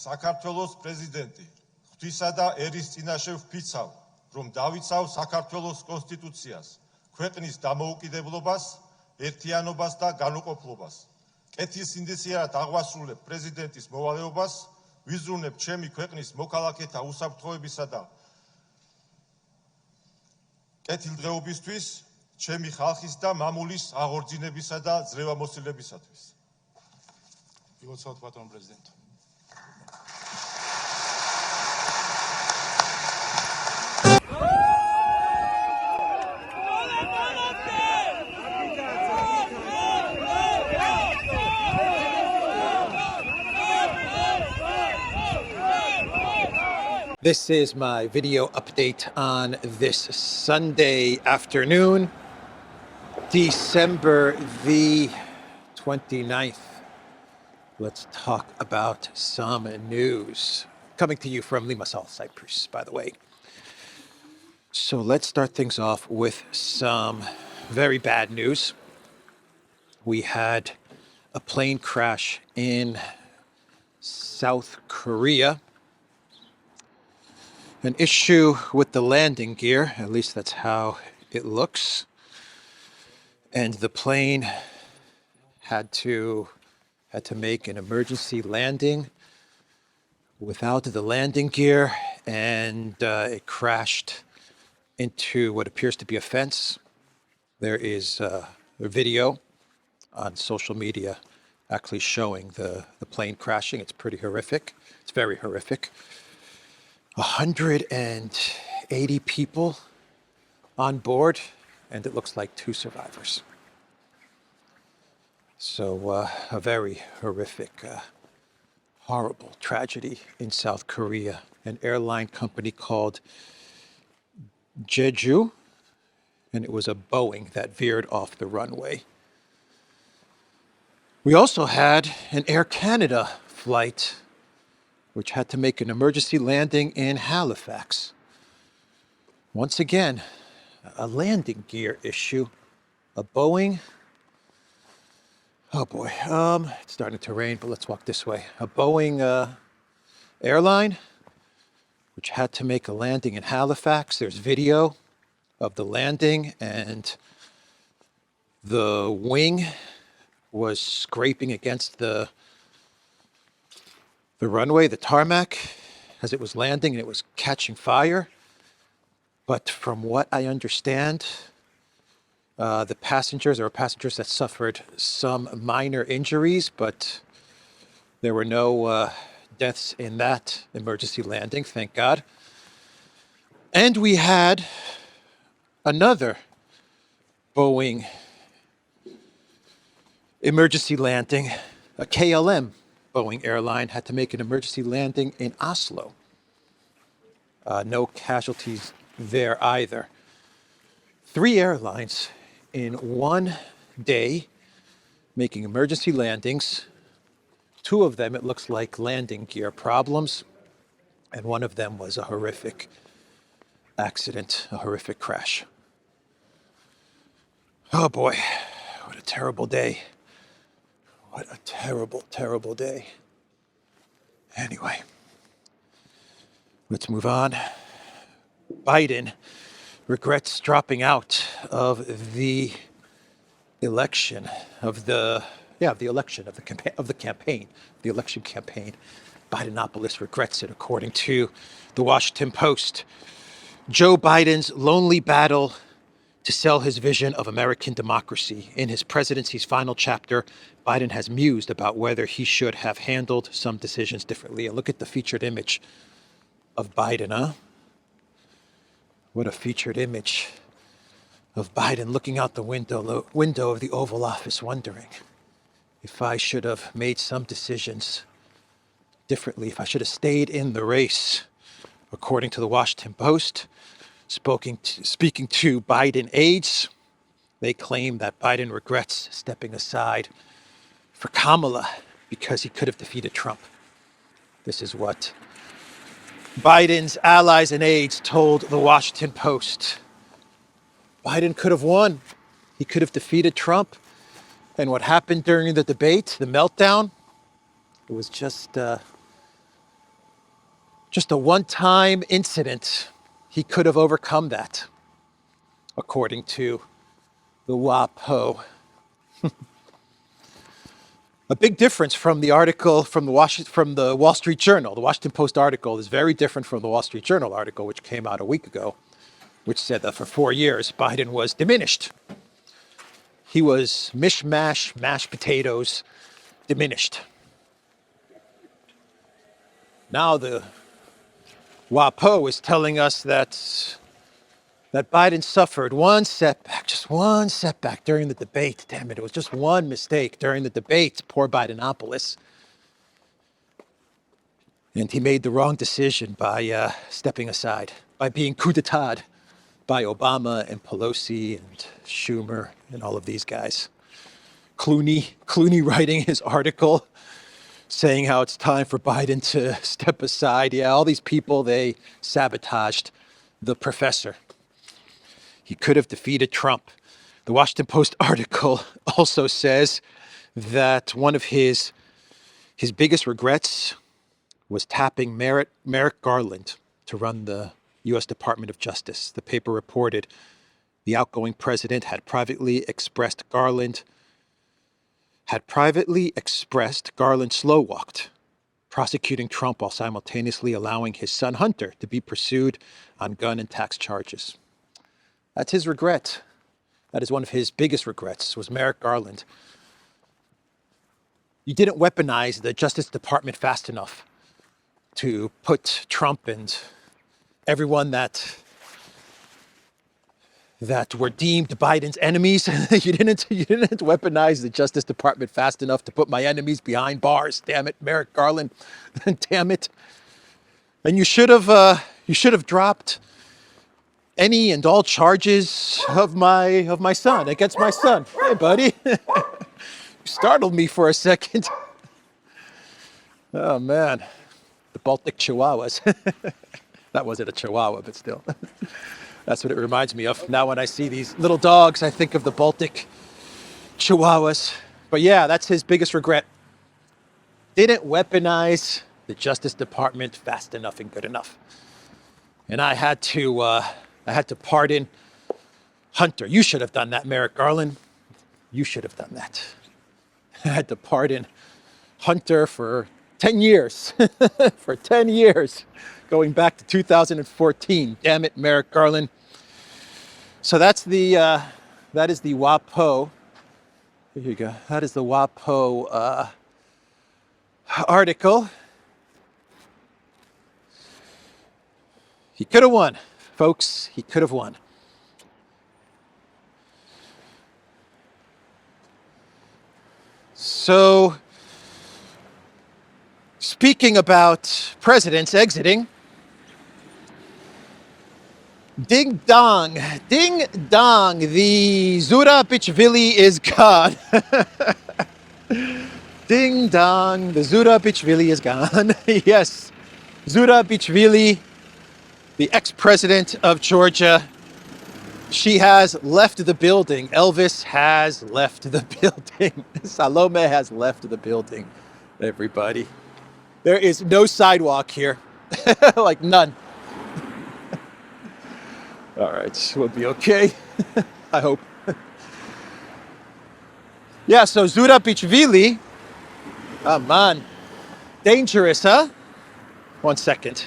საქართველოს პრეზიდენტი, ღვთისა და ერის წინაშე ვფიცავ, რომ დავიცავ საქართველოს კონსტიტუციას, ქვეყნის დამოუკიდებლობას, ერთიანობას და განუყოფლობას. კეთილსინდისიერად აღვასრულებ პრეზიდენტის მოვალეობას, ვიზრუნებ ჩემი ქვეყნის მოქალაქეთა უსაფრთხოებისა და კეთილდღეობისთვის, ჩემი ხალხის და მამულის აღორძინებისა და ძლევამოსილებისათვის. მოგესალმებით, პატრონ პრეზიდენტო. This is my video update on this Sunday afternoon, December the 29th. Let's talk about some news. Coming to you from Limassol, Cyprus, by the way. So let's start things off with some very bad news. We had a plane crash in South Korea. An issue with the landing gear, at least that's how it looks. And the plane had to make an emergency landing without the landing gear, and it crashed into what appears to be a fence. There is a video on social media actually showing the plane crashing. It's pretty horrific. It's very horrific. 180 people on board, and it looks like 2 survivors. So a very horrific, horrible tragedy in South Korea. An airline company called Jeju, and it was a Boeing that veered off the runway. We also had an Air Canada flight which had to make an emergency landing in Halifax. Once again, a landing gear issue. A Boeing, oh boy, it's starting to rain, but let's walk this way. A Boeing airline, which had to make a landing in Halifax. There's video of the landing, and the wing was scraping against the runway, the tarmac, as it was landing, and it was catching fire. But from what I understand, there were passengers that suffered some minor injuries, but there were no deaths in that emergency landing, thank God. And we had another Boeing emergency landing, a KLM Boeing airline had to make an emergency landing in Oslo. No casualties there either. 3 airlines in one day making emergency landings. 2 of them, it looks like landing gear problems, and one of them was a horrific accident, a horrific crash. Oh boy, what a terrible day. What a terrible, terrible day. Anyway, let's move on. Biden regrets dropping out of the election of the campaign. Bidenopolis regrets it, according to the Washington Post. Joe Biden's lonely battle to sell his vision of American democracy. In his presidency's final chapter, Biden has mused about whether he should have handled some decisions differently. And look at the featured image of Biden, huh? What a featured image of Biden looking out the window of the Oval Office, wondering if I should have made some decisions differently, if I should have stayed in the race. According to the Washington Post, speaking to Biden aides, they claim that Biden regrets stepping aside for Kamala because he could have defeated Trump. This is what Biden's allies and aides told the Washington Post. Biden could have won. He could have defeated Trump. And what happened during the debate, the meltdown, it was just just a one-time incident, he could have overcome that, according to the WAPO. A big difference from the article from the Wall Street Journal. The Washington Post article is very different from the Wall Street Journal article, which came out a week ago, which said that for 4 years, Biden was diminished. He was mishmash, mashed potatoes, diminished. Now the WAPO is telling us that Biden suffered one setback, just one setback during the debate. Damn it, it was just one mistake during the debate, poor Bidenopolis. And he made the wrong decision by stepping aside, by being coup d'etat by Obama and Pelosi and Schumer and all of these guys. Clooney writing his article saying how it's time for Biden to step aside. Yeah, all these people, they sabotaged the professor. He could have defeated Trump. The Washington Post article also says that one of his biggest regrets was tapping Merrick Garland to run the U.S. Department of Justice. The paper reported the outgoing president had privately expressed Garland slow-walked, prosecuting Trump while simultaneously allowing his son Hunter to be pursued on gun and tax charges. That's his regret. That is one of his biggest regrets, was Merrick Garland. You didn't weaponize the Justice Department fast enough to put Trump and everyone that were deemed Biden's enemies. You didn't weaponize the Justice Department fast enough to put my enemies behind bars. Damn it, Merrick Garland. Damn it. And you should have dropped any and all charges of my son, against my son. Hey, buddy. You startled me for a second. Oh, man. The Baltic Chihuahuas. That wasn't a Chihuahua, but still. That's what it reminds me of. Now when I see these little dogs, I think of the Baltic Chihuahuas. But yeah, that's his biggest regret. Didn't weaponize the Justice Department fast enough and good enough. And I had to pardon Hunter. You should have done that, Merrick Garland. You should have done that. I had to pardon Hunter for 10 years. For 10 years. Going back to 2014. Damn it, Merrick Garland. So that is the WAPO. Here you go. That is the WAPO article. He could have won, folks. He could have won. So, speaking about presidents exiting, ding dong, the Zurabichvili is gone. Ding dong, the Zurabichvili is gone. Yes, Zurabichvili, the ex-president of Georgia, she has left the building. Elvis has left the building. Salome has left the building, everybody. There is no sidewalk here, like none. All right, we'll be okay, I hope. Yeah, so Zurabichvili, oh man, dangerous, huh? 1 second.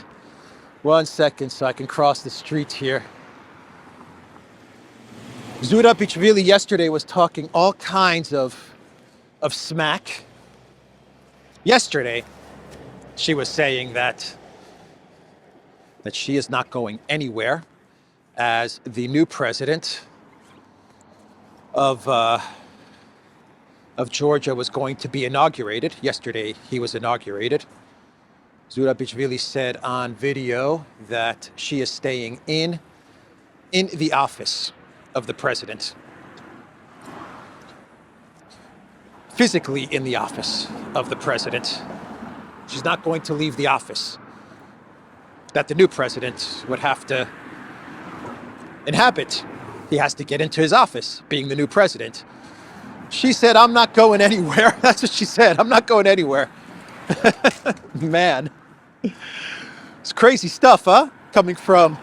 1 second so I can cross the street here. Zurabichvili yesterday was talking all kinds of smack. Yesterday, she was saying that she is not going anywhere as the new president of Georgia was going to be inaugurated. Yesterday, he was inaugurated. Zurabichvili said on video that she is staying in the office of the president. Physically in the office of the president. She's not going to leave the office that the new president would have to inhabit. He has to get into his office, being the new president. She said, I'm not going anywhere. That's what she said. I'm not going anywhere. Man. It's crazy stuff, huh? Coming from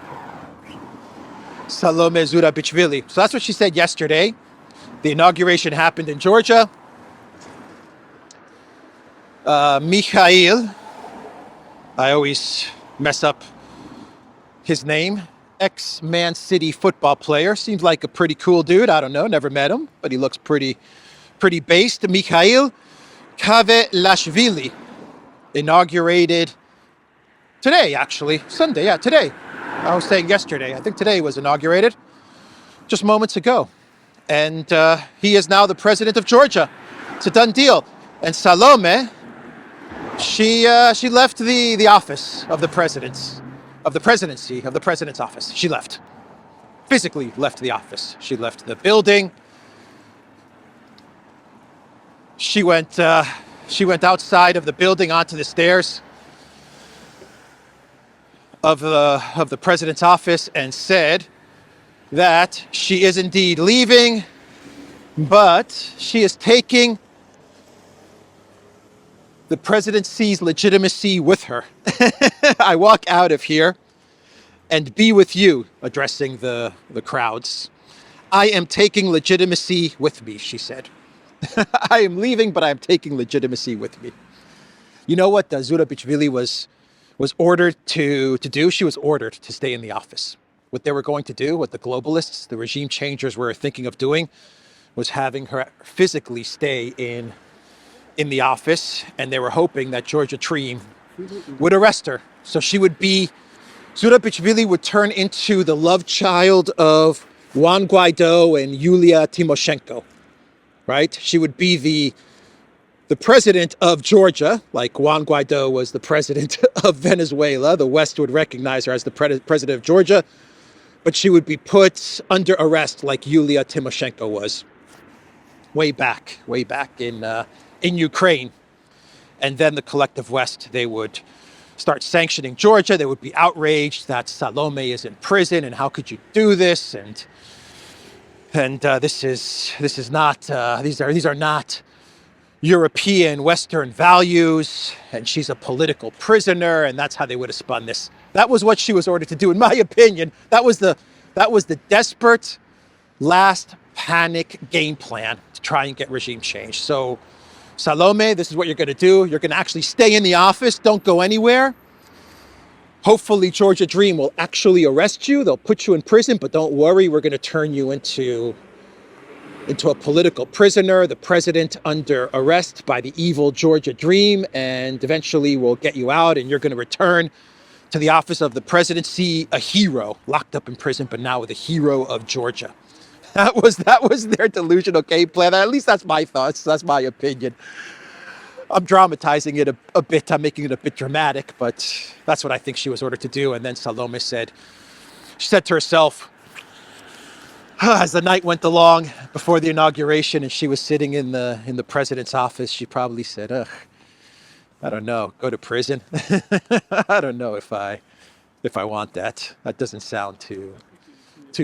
Salome Zurabichvili. So that's what she said yesterday. The inauguration happened in Georgia. Mikhail, I always mess up his name, ex-Man City football player. Seems like a pretty cool dude. I don't know, never met him, but he looks pretty based. Mikhail Kavelashvili inaugurated today, actually. Sunday, yeah, today. I was saying yesterday. I think today was inaugurated, just moments ago. And he is now the president of Georgia. It's a done deal. And Salome, she left the office of the president's office. She left. Physically left the office. She left the building. She went outside of the building onto the stairs of the president's office and said that she is indeed leaving, but she is taking the presidency's legitimacy with her. I walk out of here and be with you, addressing the crowds. I am taking legitimacy with me, she said. I am leaving, but I am taking legitimacy with me. You know what Zurabichvili was ordered to do? She was ordered to stay in the office. What they were going to do, what the globalists, the regime changers were thinking of doing, was having her physically stay in the office, and they were hoping that Georgia Dream would arrest her. So Zurabichvili would turn into the love child of Juan Guaido and Yulia Tymoshenko, right? She would be the president of Georgia, like Juan Guaido was the president of Venezuela. The West would recognize her as the president of Georgia, but she would be put under arrest like Yulia Tymoshenko was way back in Ukraine. And then the collective West, they would start sanctioning Georgia. They would be outraged that Salome is in prison, and how could you do this? And these are not European Western values, and she's a political prisoner, and that's how they would have spun this. That was what she was ordered to do, in my opinion. That was the desperate last panic game plan to try and get regime change. So Salome, this is what you're going to do. You're going to actually stay in the office. Don't go anywhere. Hopefully Georgia Dream will actually arrest you. They'll put you in prison, but don't worry. We're going to turn you into a political prisoner, the president under arrest by the evil Georgia Dream, and eventually we'll get you out and you're going to return to the office of the presidency, a hero, locked up in prison, but now with a hero of Georgia. That was their delusional game plan. At least that's my thoughts. That's my opinion. I'm dramatizing it a bit. I'm making it a bit dramatic, but that's what I think she was ordered to do. And then Salome said to herself, as the night went along before the inauguration and she was sitting in the president's office, she probably said, ugh, I don't know, go to prison. I don't know if I want that. That doesn't sound too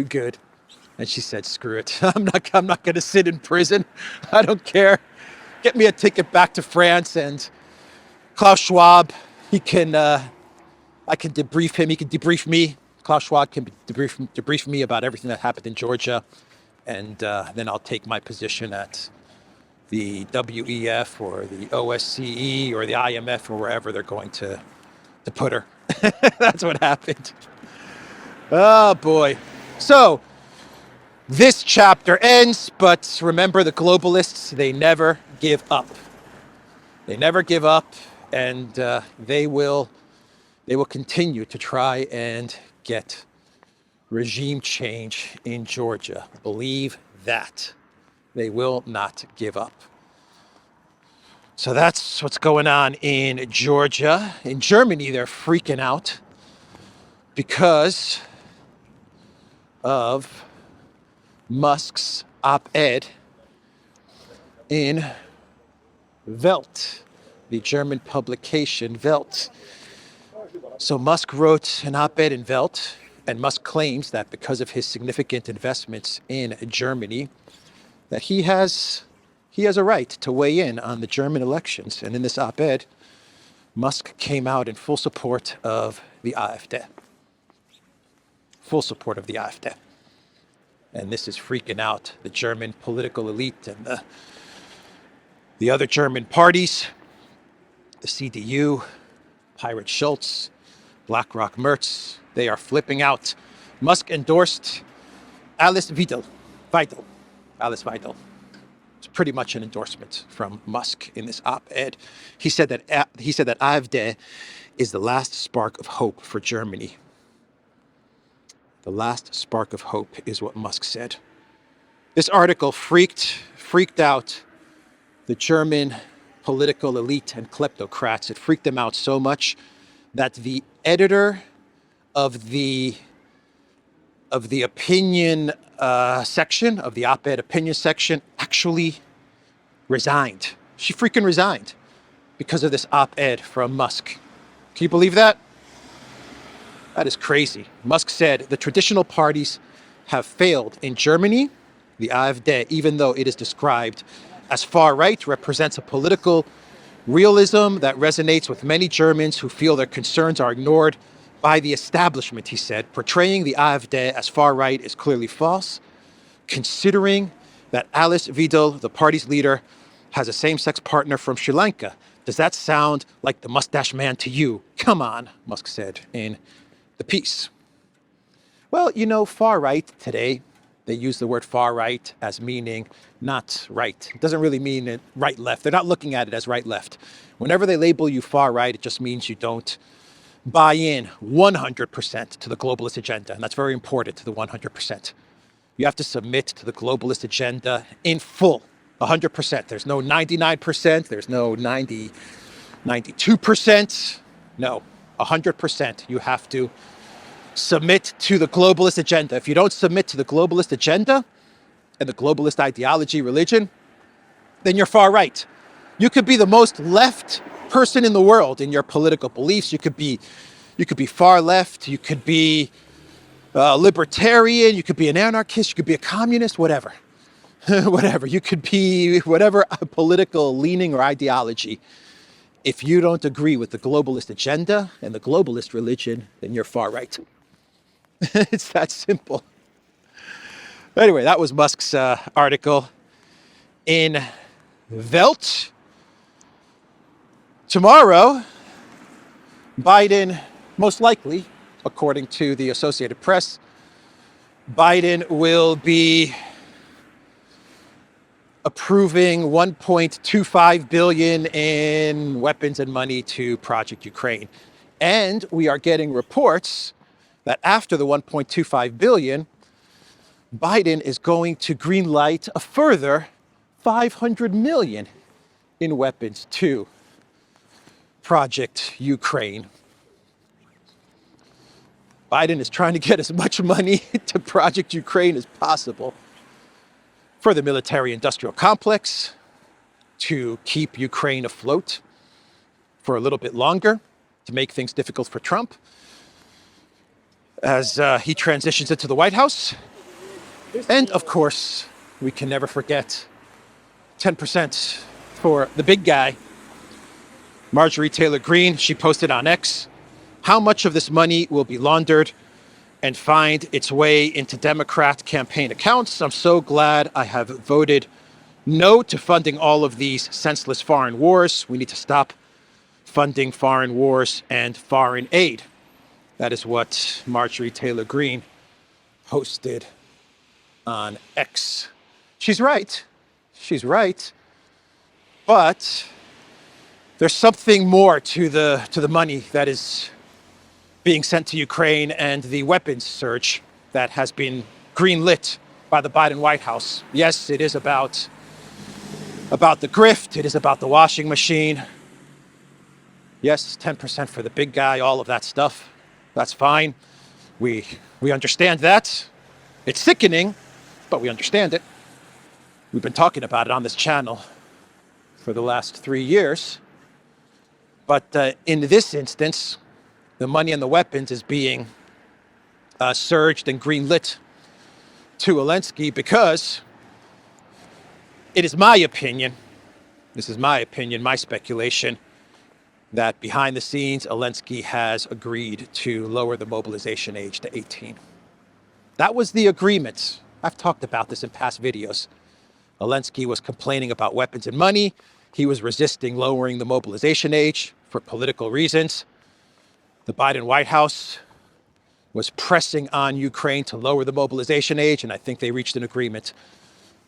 good. And she said, screw it. I'm not going to sit in prison. I don't care. Get me a ticket back to France, and Klaus Schwab, I can debrief him. He can debrief me. Klaus Schwab can debrief me about everything that happened in Georgia. And then I'll take my position at the WEF or the OSCE or the IMF or wherever they're going to put her. That's what happened. Oh, boy. So this chapter ends, but remember, the globalists, they never give up. They never give up, and they will continue to try and get regime change in Georgia. Believe that. They will not give up. So that's what's going on in Georgia. In Germany, they're freaking out because of Musk's op-ed in Welt, the German publication Welt. So Musk wrote an op-ed in Welt, and Musk claims that because of his significant investments in Germany, that he has a right to weigh in on the German elections. And in this op-ed, Musk came out in full support of the AfD. Full support of the AfD. And this is freaking out the German political elite and the other German parties, the CDU, Pirate Schultz, BlackRock Merz. They are flipping out. Musk endorsed Alice Weidel. Alice Weidel. It's pretty much an endorsement from Musk in this op-ed. He said that AfD is the last spark of hope for Germany. The last spark of hope is what Musk said. This article freaked out the German political elite and kleptocrats. It freaked them out so much that the editor of the opinion section, of the op-ed opinion section, actually resigned. She freaking resigned because of this op-ed from Musk. Can you believe that? That is crazy. Musk said the traditional parties have failed in Germany. The AfD, even though it is described as far-right, represents a political realism that resonates with many Germans who feel their concerns are ignored by the establishment, he said. Portraying the AfD as far-right is clearly false, considering that Alice Weidel, the party's leader, has a same-sex partner from Sri Lanka. Does that sound like the mustache man to you? Come on, Musk said in the piece. Well, you know, far-right today, they use the word far-right as meaning not right. It doesn't really mean right-left. They're not looking at it as right-left. Whenever they label you far-right, it just means you don't buy in 100% to the globalist agenda. And that's very important, to the 100%. You have to submit to the globalist agenda in full, 100%. There's no 99%. There's no 92%. No, 100%. You have to submit to the globalist agenda. If you don't submit to the globalist agenda and the globalist ideology, religion, then you're far right. You could be the most left person in the world in your political beliefs. You could be far left. You could be libertarian. You could be an anarchist. You could be a communist. Whatever, whatever. You could be whatever political leaning or ideology. If you don't agree with the globalist agenda and the globalist religion, then you're far right. It's that simple. Anyway, that was Musk's article in Welt. Tomorrow, Biden, most likely, according to the Associated Press, Biden will be approving $1.25 billion in weapons and money to Project Ukraine. And we are getting reports that after the $1.25 billion, Biden is going to greenlight a further $500 million in weapons to Project Ukraine. Biden is trying to get as much money to Project Ukraine as possible for the military-industrial complex, to keep Ukraine afloat for a little bit longer, to make things difficult for Trump as he transitions into the White House. And of course, we can never forget 10% for the big guy, Marjorie Taylor Greene. She posted on X how much of this money will be laundered and find its way into Democrat campaign accounts. I'm so glad I have voted no to funding all of these senseless foreign wars. We need to stop funding foreign wars and foreign aid. That is what Marjorie Taylor Greene posted on X. She's right. She's right. But there's something more to the money that is being sent to Ukraine and the weapons surge that has been greenlit by the Biden White House. Yes, it is about the grift. It is about the washing machine. Yes, 10% for the big guy, all of that stuff. That's fine. We understand that. It's sickening, but we understand it. We've been talking about it on this channel for the last 3 years. But in this instance, the money and the weapons is being surged and greenlit to Alinsky because it is my opinion, this is my opinion, my speculation, that behind the scenes, Alinsky has agreed to lower the mobilization age to 18. That was the agreement. I've talked about this in past videos. Alinsky was complaining about weapons and money. He was resisting lowering the mobilization age for political reasons. The Biden White House was pressing on Ukraine to lower the mobilization age, and I think they reached an agreement.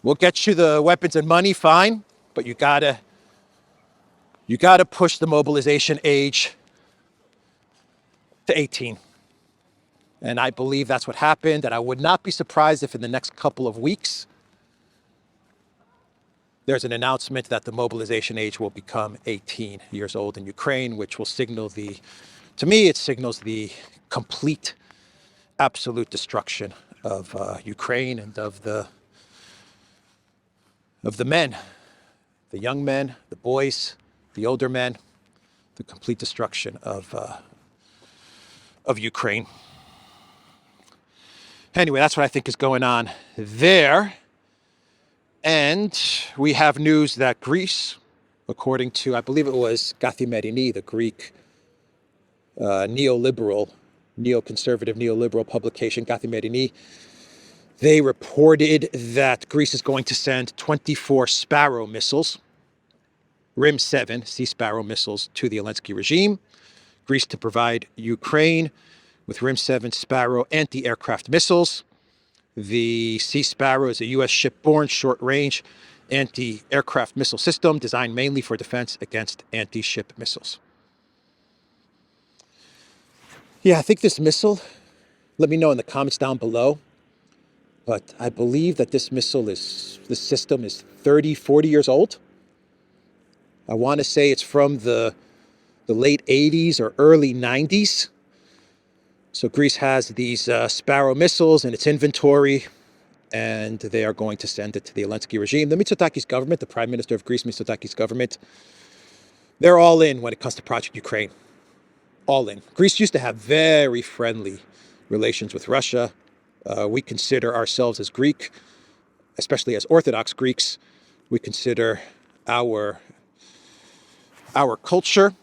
We'll get you the weapons and money, fine, but you gotta push the mobilization age to 18. And I believe that's what happened, and I would not be surprised if in the next couple of weeks there's an announcement that the mobilization age will become 18 years old in Ukraine, which will signal to me, it signals the complete, absolute destruction of Ukraine and of the men, the young men, the boys, the older men, the complete destruction of Ukraine. Anyway, that's what I think is going on there. And we have news that Greece, according to, I believe it was Kathimerini, the Greek neoconservative neoliberal publication, Kathimerini, they reported that Greece is going to send 24 Sparrow missiles, RIM-7 Sea Sparrow missiles, to the Alinsky regime. Greece to provide Ukraine with RIM-7 Sparrow anti-aircraft missiles. The Sea Sparrow is a U.S. shipborne, short-range anti-aircraft missile system designed mainly for defense against anti-ship missiles. Yeah, I think this missile, let me know in the comments down below, but I believe that this system is 30, 40 years old. I want to say it's from the late 80s or early 90s. So Greece has these Sparrow missiles in its inventory, and they are going to send it to the Alinsky regime. The Mitsotakis government, the Prime Minister of Greece, Mitsotakis government, they're all in when it comes to Project Ukraine. All in. Greece used to have very friendly relations with Russia. We consider ourselves as Greek, especially as Orthodox Greeks, we consider our culture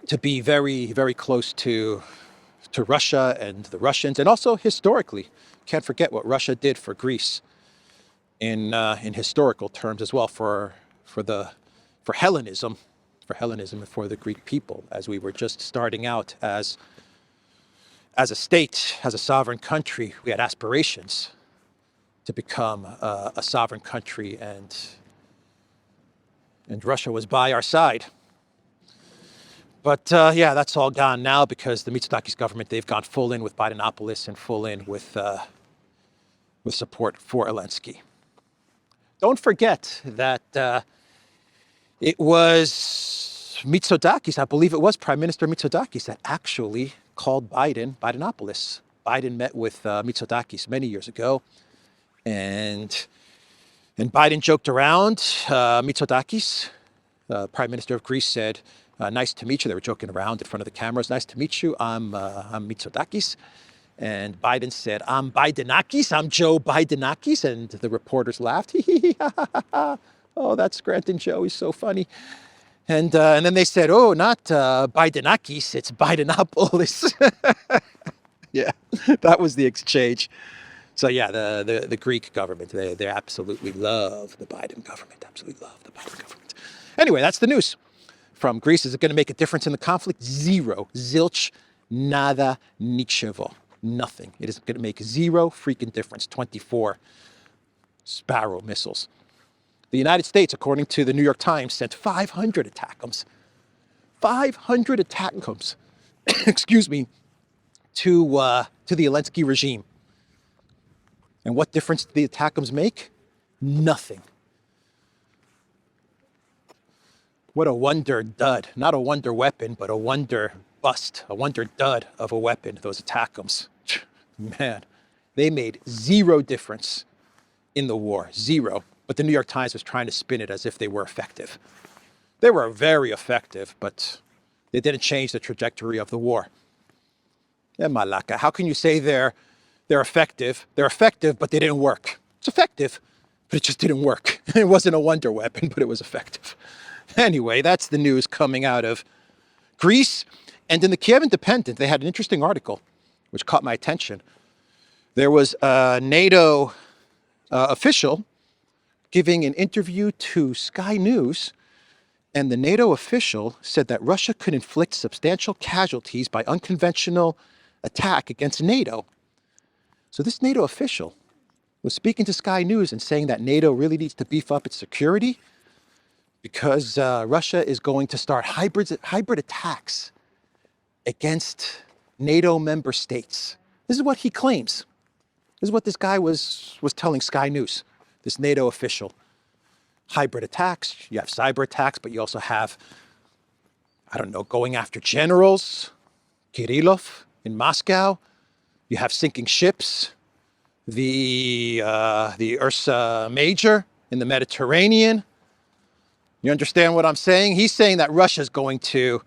to be very, very close to Russia and the Russians, and also historically. Can't forget what Russia did for Greece in historical terms as well, for Hellenism, and for the Greek people, as we were just starting out as a state, as a sovereign country. We had aspirations to become a sovereign country, and Russia was by our side. But yeah, that's all gone now because the Mitsotakis government, they've gone full in with Bidenopolis and full in with support for Alinsky. Don't forget that it was Mitsotakis, I believe it was Prime Minister Mitsotakis, that actually called Bidenopolis. Biden met with Mitsotakis many years ago, and Biden joked around. Mitsotakis, Prime Minister of Greece, said, nice to meet you. They were joking around in front of the cameras. Nice to meet you. I'm Mitsotakis. And Biden said, I'm Bidenakis. I'm Joe Bidenakis. And the reporters laughed. Oh, that's Scranton Joe. He's so funny. And then they said, oh, not Bidenakis. It's Bidenopolis. Yeah, that was the exchange. So yeah, the Greek government, they absolutely love the Biden government. Absolutely love the Biden government. Anyway, that's the news from Greece. Is it going to make a difference in the conflict? Zero. Zilch. Nada. Nichevo. Nothing. It is going to make zero freaking difference. 24 Sparrow missiles. The United States, according to the New York Times, sent 500 ATACMS. 500 ATACMS. Excuse me. To the Alinsky regime. And what difference did the ATACMS make? Nothing. What a wonder dud. Not a wonder weapon, but a wonder bust. A wonder dud of a weapon, those ATACMS. Man, they made zero difference in the war. Zero. But the New York Times was trying to spin it as if they were effective. They were very effective, but they didn't change the trajectory of the war. Yeah, malaka. How can you say they're effective? They're effective, but they didn't work. It's effective, but it just didn't work. It wasn't a wonder weapon, but it was effective. Anyway, that's the news coming out of Greece. And in the Kiev Independent, they had an interesting article which caught my attention. There was a NATO official giving an interview to Sky News, and the NATO official said that Russia could inflict substantial casualties by unconventional attack against NATO. So this NATO official was speaking to Sky News and saying that NATO really needs to beef up its security because Russia is going to start hybrid attacks against NATO member states. This is what he claims. This is what this guy was telling Sky News, this NATO official. Hybrid attacks, you have cyber attacks, but you also have, I don't know, going after generals, Kirillov in Moscow. You have sinking ships, the Ursa Major in the Mediterranean. You understand what I'm saying? He's saying that Russia's going to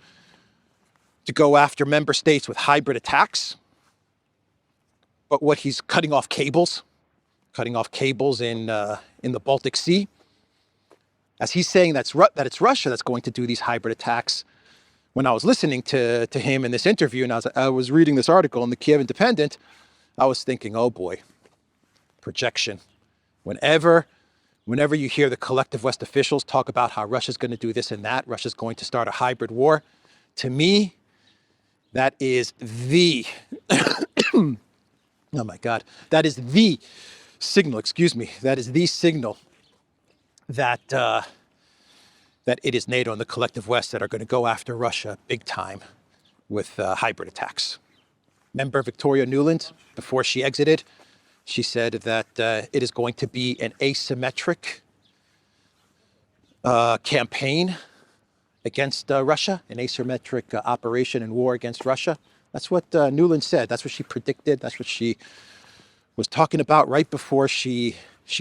go after member states with hybrid attacks. But what he's cutting off cables in the Baltic Sea. As he's saying that it's Russia that's going to do these hybrid attacks. When I was listening to him in this interview and I was reading this article in the Kiev Independent, I was thinking, oh boy, projection. Whenever you hear the collective West officials talk about how Russia's going to do this and that, Russia's going to start a hybrid war, to me, that is the, oh my God, that is the signal, that is the signal that it is NATO and the collective West that are going to go after Russia big time with hybrid attacks. Remember Victoria Nuland, before she exited, she said that it is going to be an asymmetric campaign against Russia, an asymmetric operation and war against Russia. That's what Nuland said. That's what she predicted. That's what she was talking about right before she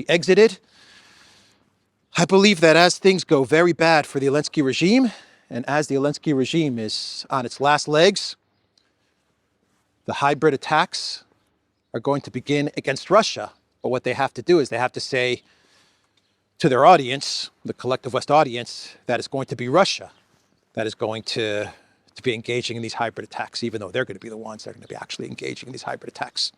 exited. I believe that as things go very bad for the Alinsky regime, and as the Alinsky regime is on its last legs, the hybrid attacks are going to begin against Russia. But what they have to do is they have to say to their audience, the collective West audience, that it's going to be Russia that is going to be engaging in these hybrid attacks, even though they're going to be the ones that are going to be actually engaging in these hybrid attacks.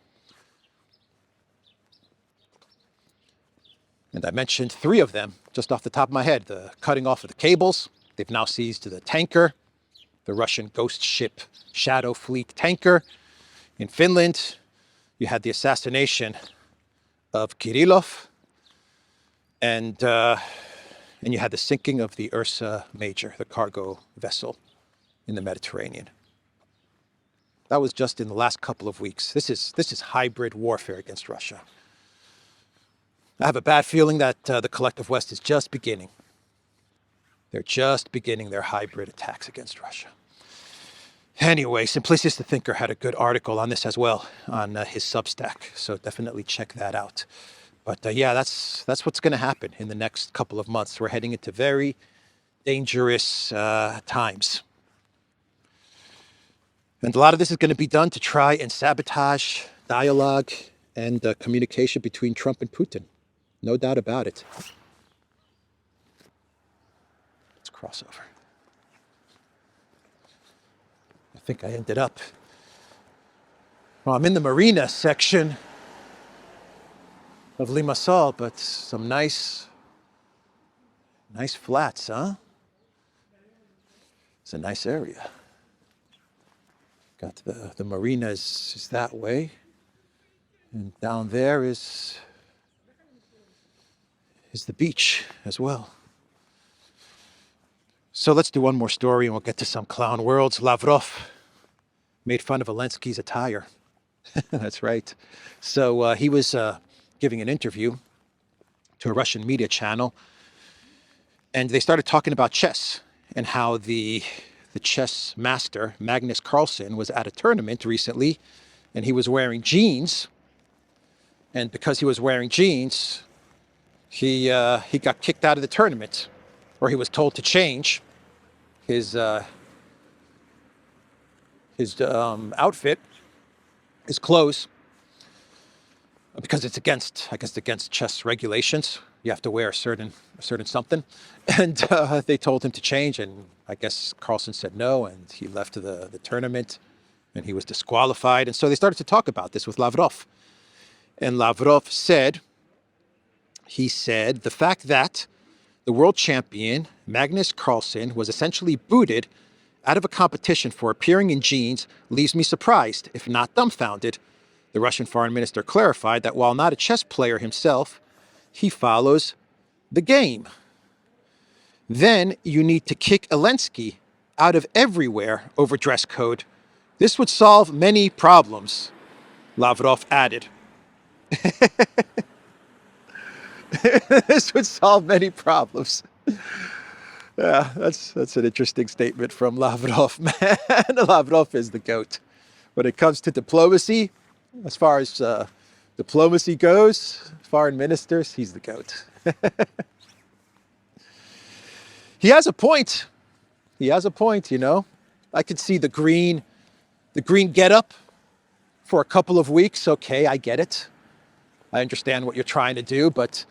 And I mentioned 3 of them just off the top of my head. The cutting off of the cables. They've now seized the tanker, the Russian ghost ship Shadow Fleet tanker. In Finland, you had the assassination of Kirillov, and you had the sinking of the Ursa Major, the cargo vessel in the Mediterranean. That was just in the last couple of weeks. This is hybrid warfare against Russia. I have a bad feeling that the collective West is just beginning. They're just beginning their hybrid attacks against Russia. Anyway, Simplicius the Thinker had a good article on this as well on his Substack, so definitely check that out. But yeah, that's what's going to happen in the next couple of months. We're heading into very dangerous times. And a lot of this is going to be done to try and sabotage dialogue and communication between Trump and Putin. No doubt about it. Let's cross over. I think I ended up, well, I'm in the marina section of Limassol, but some nice flats, huh? It's a nice area. Got the marina is that way, and down there is the beach as well. So let's do one more story and we'll get to some clown worlds. Lavrov made fun of Alinsky's attire. That's right. So he was giving an interview to a Russian media channel, and they started talking about chess and how the chess master, Magnus Carlsen, was at a tournament recently, and he was wearing jeans. And because he was wearing jeans, he got kicked out of the tournament, or he was told to change his outfit, his clothes, because it's against chess regulations. You have to wear a certain something, and they told him to change. And I guess Carlson said no, and he left the tournament, and he was disqualified. And so they started to talk about this with Lavrov. And Lavrov said, the fact that the world champion, Magnus Carlsen, was essentially booted out of a competition for appearing in jeans leaves me surprised, if not dumbfounded. The Russian foreign minister clarified that while not a chess player himself, he follows the game. Then you need to kick Alinsky out of everywhere over dress code. This would solve many problems, Lavrov added. This would solve many problems. Yeah, that's an interesting statement from Lavrov, man. Lavrov is the GOAT. When it comes to diplomacy, as far as diplomacy goes, foreign ministers, he's the GOAT. He has a point. He has a point, you know. I could see the green getup for a couple of weeks. Okay, I get it. I understand what you're trying to do, but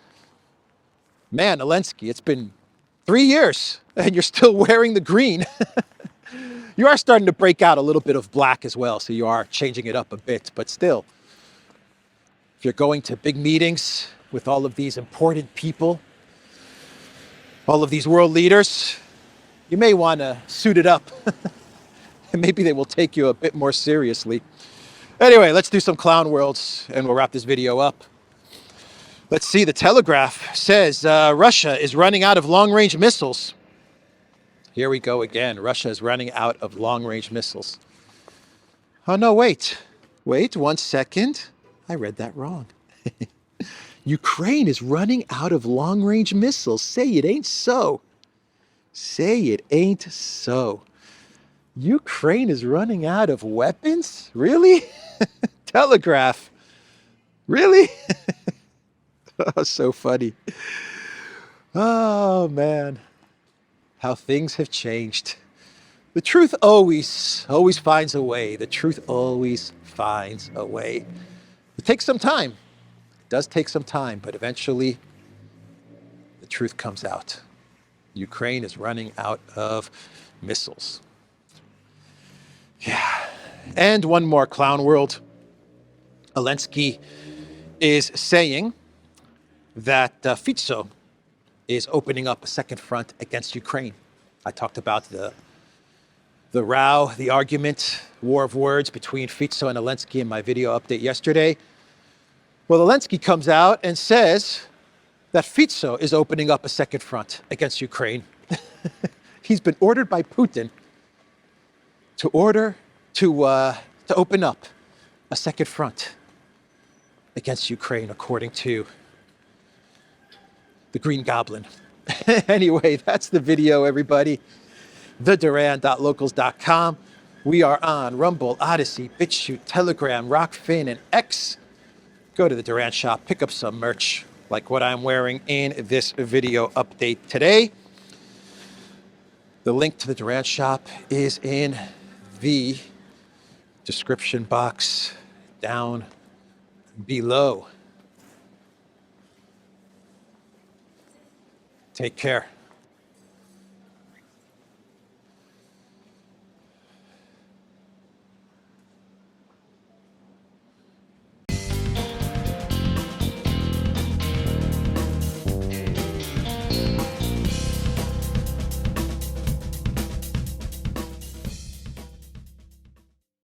man, Alinsky, it's been 3 years and you're still wearing the green. You are starting to break out a little bit of black as well, so you are changing it up a bit, but still, if you're going to big meetings with all of these important people, all of these world leaders, you may want to suit it up. And maybe they will take you a bit more seriously. Anyway, let's do some clown worlds and we'll wrap this video up. Let's see, the Telegraph says Russia is running out of long-range missiles. Here we go again. Russia is running out of long-range missiles. Oh, no, wait. Wait 1 second. I read that wrong. Ukraine is running out of long-range missiles. Say it ain't so. Say it ain't so. Ukraine is running out of weapons? Really? Telegraph. Really? Oh, so funny. Oh, man. How things have changed. The truth always finds a way. The truth always finds a way. It takes some time. It does take some time, but eventually the truth comes out. Ukraine is running out of missiles. Yeah. And one more clown world. Alinsky is saying that Fico is opening up a second front against Ukraine. I talked about the row, the argument, war of words between Fico and Alinsky in my video update yesterday. Well, Alinsky comes out and says that Fico is opening up a second front against Ukraine. He's been ordered by Putin to open up a second front against Ukraine, according to the Green Goblin. Anyway, that's the video, everybody. TheDuran.locals.com. We are on Rumble, Odyssey, BitChute, Telegram, Rockfin, and X. Go to the Duran shop, pick up some merch like what I'm wearing in this video update today. The link to the Duran shop is in the description box down below. Take care.